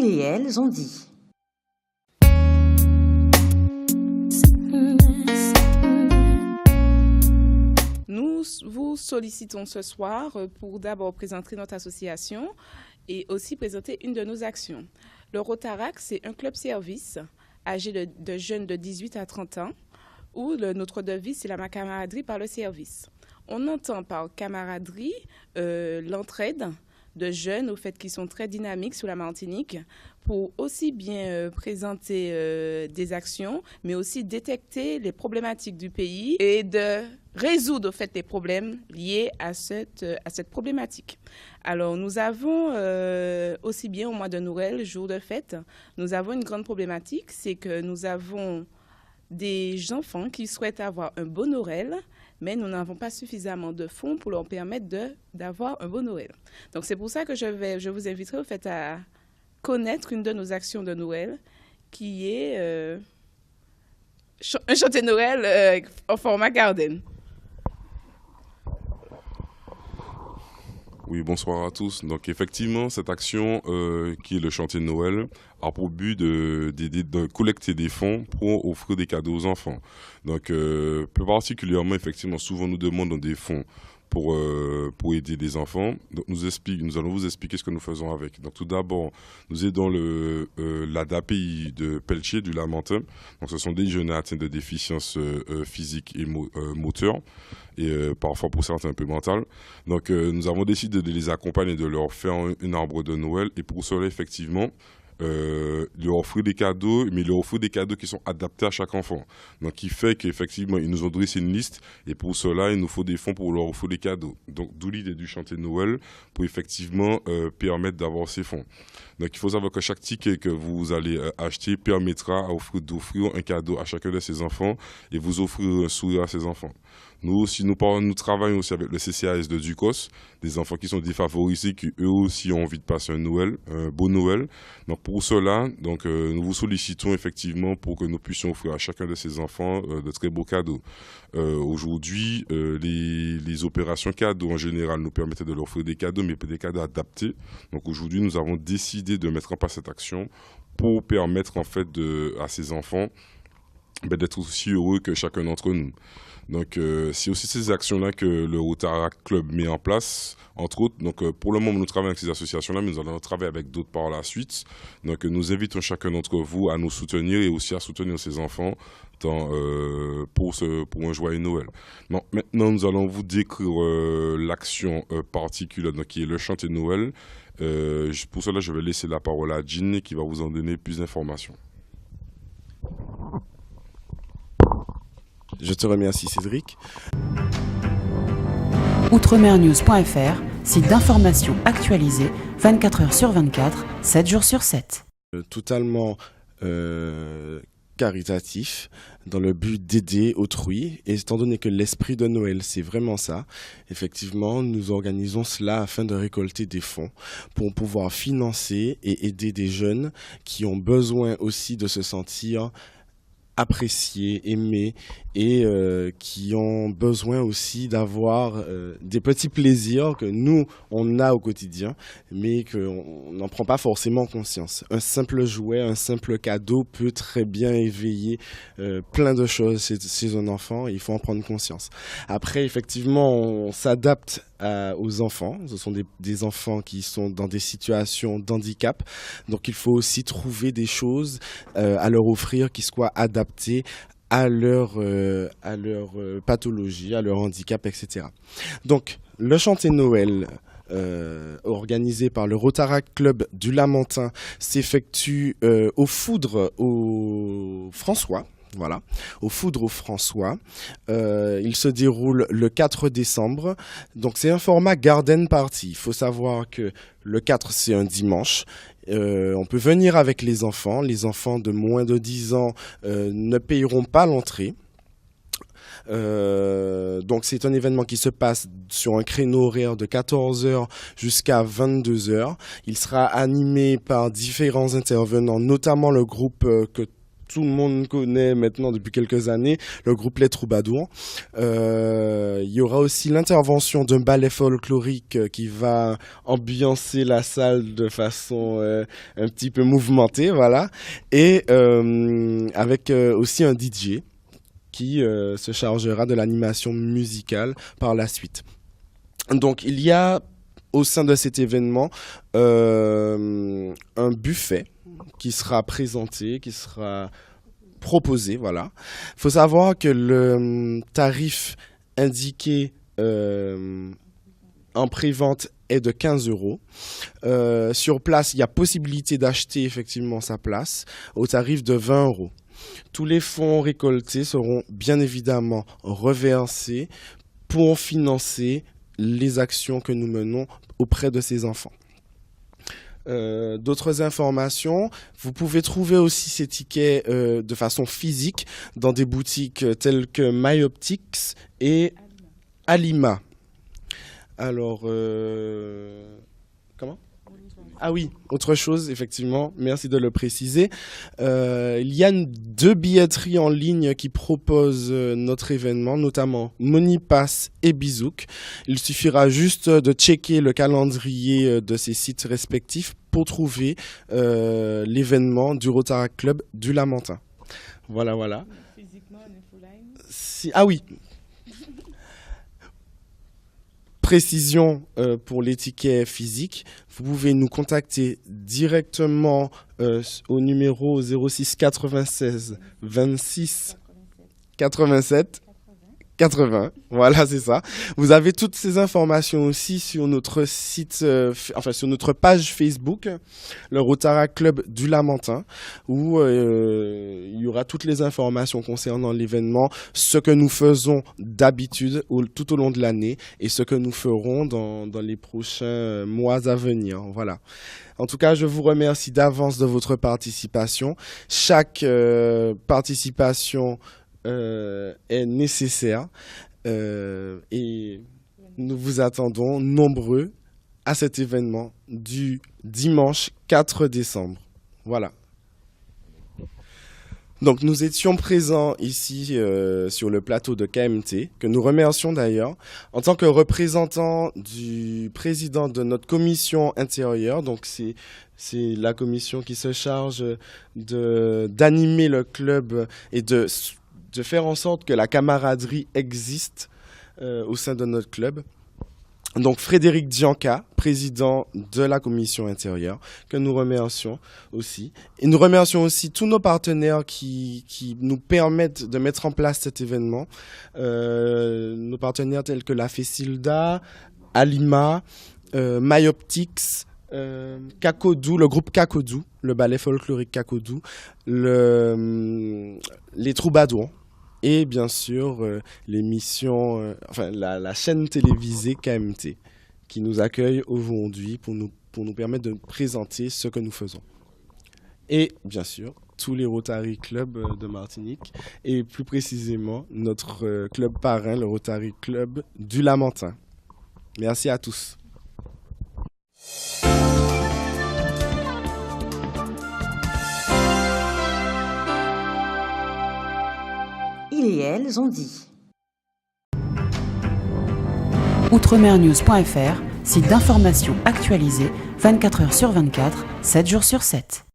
ils et elles ont dit. Nous vous sollicitons ce soir pour d'abord présenter notre association et aussi présenter une de nos actions. Le Rotaract, c'est un club-service âgé de jeunes de 18 à 30 ans où notre devise, c'est la camaraderie par le service. On entend par camaraderie l'entraide de jeunes au fait qu'ils sont très dynamiques sur la Martinique pour aussi bien présenter des actions, mais aussi détecter les problématiques du pays et de résoudre au fait les problèmes liés à cette problématique. Alors nous avons aussi bien au mois de Noël, jour de fête, nous avons une grande problématique, c'est que nous avons des enfants qui souhaitent avoir un beau Noël, mais nous n'avons pas suffisamment de fonds pour leur permettre d'avoir un beau Noël. Donc c'est pour ça que je vous inviterai au fait à connaître une de nos actions de Noël, qui est un chantier de Noël en format garden. Oui, bonsoir à tous. Donc effectivement, cette action qui est le chantier de Noël a pour but de collecter des fonds pour offrir des cadeaux aux enfants. Donc plus particulièrement, effectivement, souvent nous demandons des fonds pour aider les enfants. Donc nous allons vous expliquer ce que nous faisons avec. Donc tout d'abord, nous aidons l'ADAPI de Pelletier, du Lamentin. Donc ce sont des jeunes atteints de déficience physique et moteur, et parfois pour certains un peu mentale. Donc nous avons décidé de les accompagner, de leur faire un arbre de Noël, et pour cela effectivement leur offrir des cadeaux, mais leur offrir des cadeaux qui sont adaptés à chaque enfant. Donc, qui fait qu'effectivement, ils nous ont dressé une liste, et pour cela, il nous faut des fonds pour leur offrir des cadeaux. Donc, d'où l'idée du chantier de Noël, pour effectivement permettre d'avoir ces fonds. Donc, il faut savoir que chaque ticket que vous allez acheter permettra d'offrir un cadeau à chacun de ces enfants, et vous offrir un sourire à ces enfants. Nous aussi, nous travaillons aussi avec le CCAS de Ducos, des enfants qui sont défavorisés, qui eux aussi ont envie de passer un beau Noël. Donc pour cela, nous vous sollicitons effectivement pour que nous puissions offrir à chacun de ces enfants de très beaux cadeaux. Aujourd'hui, les opérations cadeaux en général nous permettaient de leur offrir des cadeaux, mais des cadeaux adaptés. Donc aujourd'hui, nous avons décidé de mettre en place cette action pour permettre en fait à ces enfants d'être aussi heureux que chacun d'entre nous. Donc, c'est aussi ces actions-là que le Rotaract Club met en place, entre autres. Donc, pour le moment, nous travaillons avec ces associations-là, mais nous allons travailler avec d'autres par la suite. Donc, nous invitons chacun d'entre vous à nous soutenir et aussi à soutenir ces enfants pour un joyeux Noël. Donc, maintenant, nous allons vous décrire l'action particulière, donc, qui est le chantier de Noël. Pour cela, je vais laisser la parole à Jean qui va vous en donner plus d'informations. Je te remercie, Cédric. Outremernews.fr, site d'information actualisé 24 heures sur 24, 7 jours sur 7. Totalement caritatif, dans le but d'aider autrui. Et étant donné que l'esprit de Noël, c'est vraiment ça, effectivement, nous organisons cela afin de récolter des fonds pour pouvoir financer et aider des jeunes qui ont besoin aussi de se sentir appréciés, aimés, et qui ont besoin aussi d'avoir des petits plaisirs que nous, on a au quotidien, mais qu'on n'en prend pas forcément conscience. Un simple jouet, un simple cadeau peut très bien éveiller plein de choses chez un enfant, et il faut en prendre conscience. Après, effectivement, on s'adapte aux enfants. Ce sont des enfants qui sont dans des situations d'handicap, donc il faut aussi trouver des choses à leur offrir qui soient adaptées à leur pathologie, à leur handicap, etc. Donc, le chantier de Noël organisé par le Rotaract Club du Lamentin s'effectue au Foudre au François. Voilà, au Foudre au François. Il se déroule le 4 décembre. Donc, c'est un format garden party. Il faut savoir que le 4, c'est un dimanche. On peut venir avec les enfants. Les enfants de moins de 10 ans ne payeront pas l'entrée. Donc c'est un événement qui se passe sur un créneau horaire de 14h jusqu'à 22h. Il sera animé par différents intervenants, notamment le groupe que tout le monde connaît maintenant depuis quelques années, le groupe Les Troubadours. Il y aura aussi l'intervention d'un ballet folklorique qui va ambiancer la salle de façon un petit peu mouvementée, voilà. Et avec aussi un DJ qui se chargera de l'animation musicale par la suite. Donc il y a au sein de cet événement un buffet qui sera présenté, qui sera proposé, voilà. Il faut savoir que le tarif indiqué en pré-vente est de 15 €. Sur place, il y a possibilité d'acheter effectivement sa place au tarif de 20 €. Tous les fonds récoltés seront bien évidemment reversés pour financer les actions que nous menons auprès de ces enfants. D'autres informations, vous pouvez trouver aussi ces tickets de façon physique dans des boutiques telles que MyOptics et Alima. Alors, comment ? Ah oui, autre chose, effectivement, merci de le préciser. Il y a 2 billetteries en ligne qui proposent notre événement, notamment Monipass et Bizouk. Il suffira juste de checker le calendrier de ces sites respectifs pour trouver l'événement du Rotaract Club du Lamentin. Voilà, voilà. Ah oui. Précision pour les tickets physiques, vous pouvez nous contacter directement au numéro 06 96 26 87 80. Voilà, c'est ça. Vous avez toutes ces informations aussi sur notre site, sur notre page Facebook, le Rotaract Club du Lamentin, où il y aura toutes les informations concernant l'événement, ce que nous faisons d'habitude tout au long de l'année et ce que nous ferons dans les prochains mois à venir. Voilà. En tout cas, je vous remercie d'avance de votre participation. Chaque participation est nécessaire et nous vous attendons nombreux à cet événement du dimanche 4 décembre. Voilà. Donc nous étions présents ici sur le plateau de KMT, que nous remercions d'ailleurs, en tant que représentant du président de notre commission intérieure. Donc c'est la commission qui se charge d'animer le club et de faire en sorte que la camaraderie existe au sein de notre club. Donc Frédéric Dianca, président de la commission intérieure, que nous remercions aussi. Et nous remercions aussi tous nos partenaires qui nous permettent de mettre en place cet événement. Nos partenaires tels que la FESILDA, Alima, MyOptics, Kakodou, le groupe Kakodou, le ballet folklorique Kakodou, les Troubadours. Et bien sûr, l'émission, la chaîne télévisée KMT, qui nous accueille aujourd'hui pour nous permettre de présenter ce que nous faisons. Et bien sûr, tous les Rotary Club de Martinique, et plus précisément, notre club parrain, le Rotary Club du Lamentin. Merci à tous. Ils et elles ont dit. Outremernews.fr, site d'information actualisé 24 h sur 24, 7 jours sur 7.